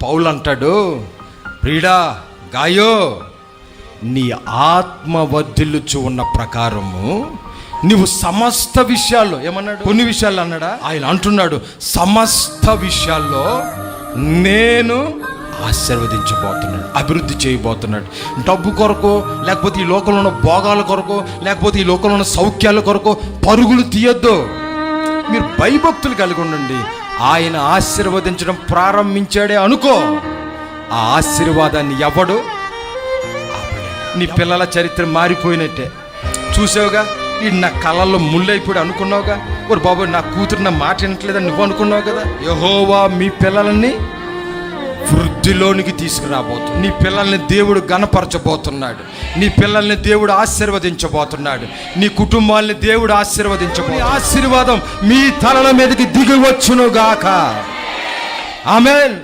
పౌలు అంటాడు, ప్రియుడా గాయో, నీ ఆత్మ వర్ధిల్లుచు ఉన్న ప్రకారము నువ్వు సమస్త విషయాల్లో, ఏమన్నాడు, కొన్ని విషయాలు అన్నాడా, ఆయన అంటున్నాడు సమస్త విషయాల్లో నేను ఆశీర్వదించబోతున్నాడు, అభివృద్ధి చేయబోతున్నాడు. డబ్బు కొరకు, లేకపోతే ఈ లోకంలో ఉన్న భోగాల కొరకు, లేకపోతే ఈ లోకంలో ఉన్న సౌఖ్యాల కొరకు పరుగులు తీయొద్దు. మీరు భయభక్తులు కలిగి ఉండండి. ఆయన ఆశీర్వదించడం ప్రారంభించాడే అనుకో, ఆ ఆశీర్వాదాన్ని ఎవడు, నీ పిల్లల చరిత్ర మారిపోయినట్టే. చూసావుగా, ఈ నా కళ్ళల్లో ముళ్ళైపోయి అనుకున్నావుగా, ఓరు బాబు నా కూతురు నా మాట వినట్లేదని నువ్వు అనుకున్నావు కదా. యెహోవా మీ పిల్లలని వృద్ధిలోనికి తీసుకురాబోతున్నాడు. నీ పిల్లల్ని దేవుడు ఘనపరచబోతున్నాడు. నీ పిల్లల్ని దేవుడు ఆశీర్వదించబోతున్నాడు. నీ కుటుంబాన్ని దేవుడు ఆశీర్వదించబోతున్నాడు. ఆశీర్వాదం మీ తలల మీదకి దిగి వచ్చును గాక. ఆమేన్.